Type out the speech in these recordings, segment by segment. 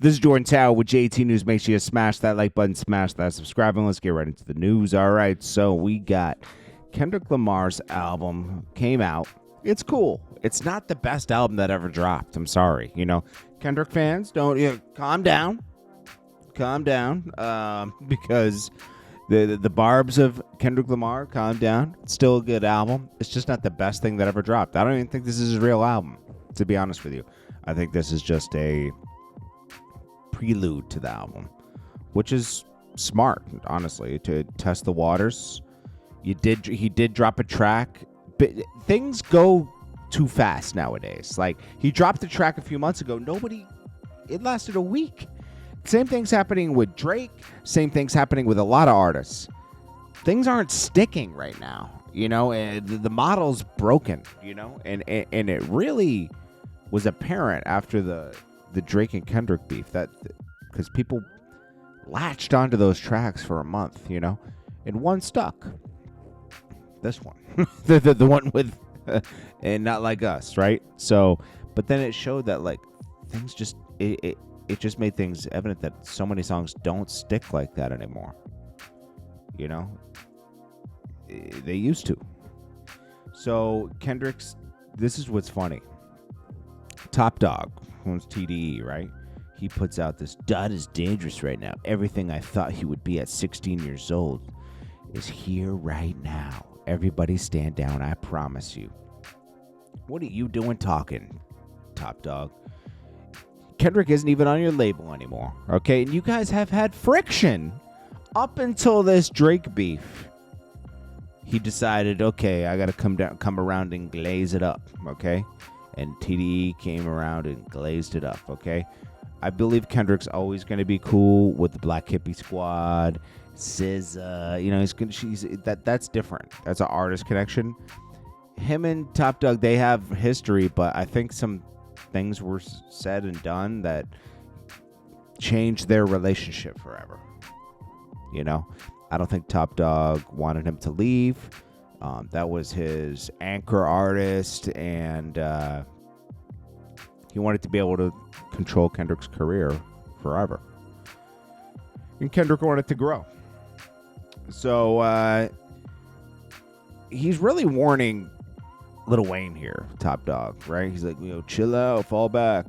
This is Jordan Tower with JT News. Make sure you smash that like button, smash that subscribe, and let's get right into the news. All right, so we got Kendrick Lamar's album came out. It's cool. It's not the best album that ever dropped. I'm sorry. Kendrick fans, don't calm down. Calm down, because the barbs of Kendrick Lamar, calm down. It's still a good album. It's just not the best thing that ever dropped. I don't even think this is his real album, to be honest with you. I think this is just a prelude to the album, which is smart, honestly, to test the waters. He did drop a track, but things go too fast nowadays. Like, he dropped the track a few months ago. It lasted a week. Same thing's happening with Drake. Same thing's happening with a lot of artists. Things aren't sticking right now, and the model's broken, and it really was apparent after the Drake and Kendrick beef, that because people latched onto those tracks for a month, and one stuck. This one, the one with and Not Like Us, right? So, but then it showed that like things just it just made things evident that so many songs don't stick like that anymore. They used to. So Kendrick's, this is what's funny. Top Dog, owns TDE, right? He puts out this, "Dot is dangerous right now. Everything I thought he would be at 16 years old is here right now. Everybody stand down, I promise you." What are you doing talking, Top Dog? Kendrick isn't even on your label anymore, okay? And you guys have had friction up until this Drake beef. He decided, okay, I gotta come around and glaze it up, okay? And TDE came around and glazed it up, okay? I believe Kendrick's always going to be cool with the Black Hippie Squad, SZA, that's different. That's an artist connection. Him and Top Dog, they have history, but I think some things were said and done that changed their relationship forever. I don't think Top Dog wanted him to leave. That was his anchor artist, and he wanted to be able to control Kendrick's career forever. And Kendrick wanted to grow. So he's really warning Lil Wayne here, Top Dog, right? He's like, chill out, fall back.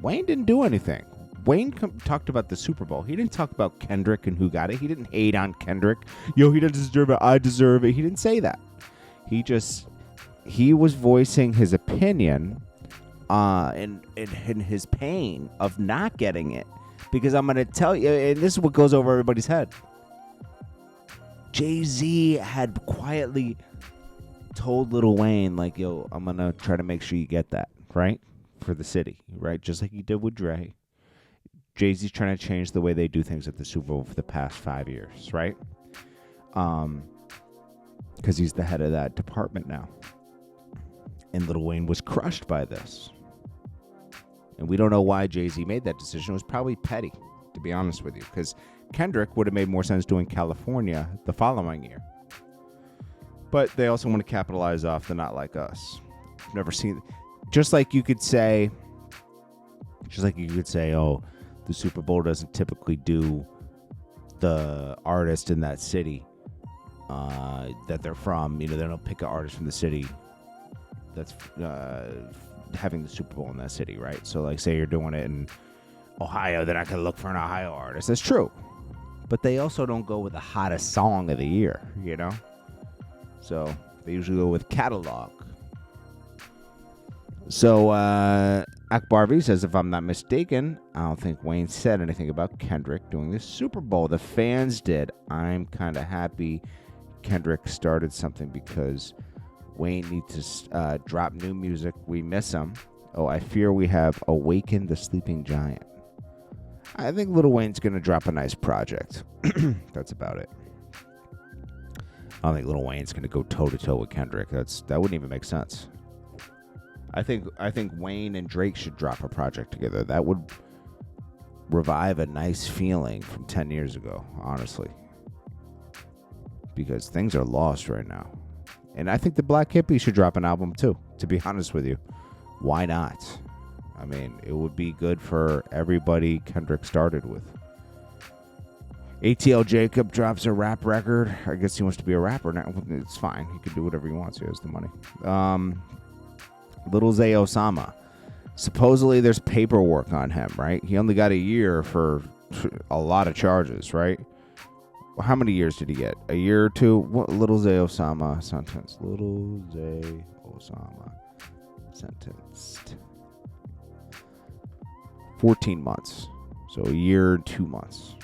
Wayne didn't do anything. Wayne talked about the Super Bowl. He didn't talk about Kendrick and who got it. He didn't hate on Kendrick. He doesn't deserve it. I deserve it. He didn't say that. He was voicing his opinion and his pain of not getting it. Because I'm going to tell you, and this is what goes over everybody's head. Jay-Z had quietly told Lil Wayne, like, I'm going to try to make sure you get that, right? For the city, right? Just like he did with Dre. Jay-Z's trying to change the way they do things at the Super Bowl for the past 5 years, right? Because he's the head of that department now. And Lil Wayne was crushed by this. And we don't know why Jay-Z made that decision. It was probably petty, to be honest with you. Because Kendrick would have made more sense doing California the following year. But they also want to capitalize off the Not Like Us. I've never seen... Just like you could say, oh, the Super Bowl doesn't typically do the artist in that city that they're from. They don't pick an artist from the city that's having the Super Bowl in that city, right? So, like, say you're doing it in Ohio, they're not going to look for an Ohio artist. That's true. But they also don't go with the hottest song of the year, So, they usually go with catalog. So, Akbar V says, if I'm not mistaken, I don't think Wayne said anything about Kendrick doing the Super Bowl. The fans did. I'm kind of happy Kendrick started something because Wayne needs to drop new music. We miss him. Oh, I fear we have awakened the sleeping giant. I think Lil Wayne's going to drop a nice project. That's about it. I don't think Lil Wayne's going to go toe-to-toe with Kendrick. That wouldn't even make sense. I think Wayne and Drake should drop a project together. That would revive a nice feeling from 10 years ago, honestly. Because things are lost right now. And I think the Black Hippie should drop an album too, to be honest with you. Why not? I mean, it would be good for everybody Kendrick started with. ATL Jacob drops a rap record. I guess he wants to be a rapper now. It's fine. He can do whatever he wants. He has the money. Lil Zay Osama. Supposedly there's paperwork on him, right? He only got a year for a lot of charges, right? How many years did he get? A year or two? What? Lil Zay Osama sentenced. Lil Zay Osama sentenced. 14 months. So a year and 2 months.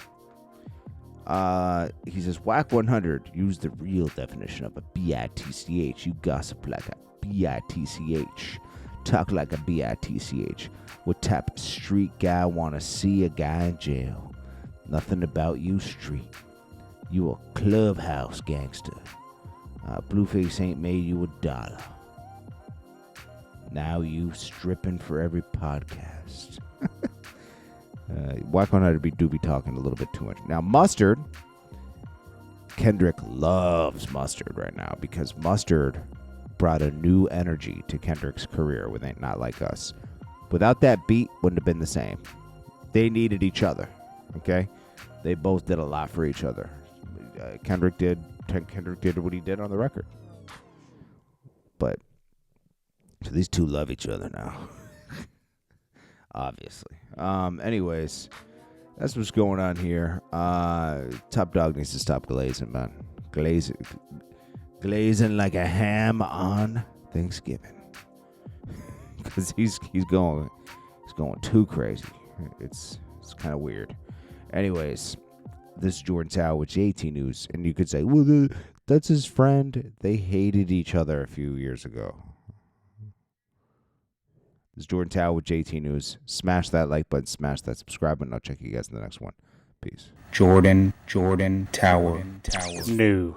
He says, Wack 100, use the real definition of a bitch. You gossip like a bitch. Talk like a bitch. What type of street guy wanna see a guy in jail? Nothing about you street. You a clubhouse gangster. Blueface ain't made you $1. Now you stripping for every podcast. Wack 100 do be talking a little bit too much. Now, Mustard. Kendrick loves Mustard right now because Mustard brought a new energy to Kendrick's career with Ain't Not Like Us. Without that beat, wouldn't have been the same. They needed each other, okay? They both did a lot for each other. Kendrick did what he did on the record. But so these two love each other now. Obviously. Anyways, that's what's going on here. Top Dog needs to stop glazing, man. Glazing like a ham on Thanksgiving. Because he's going too crazy. It's kind of weird. Anyways, this is Jordan Tower with JT News, and you could say, well, that's his friend. They hated each other a few years ago. This is Jordan Tower with JT News. Smash that like button, smash that subscribe button. I'll check you guys in the next one. Peace. Jordan Tower. New.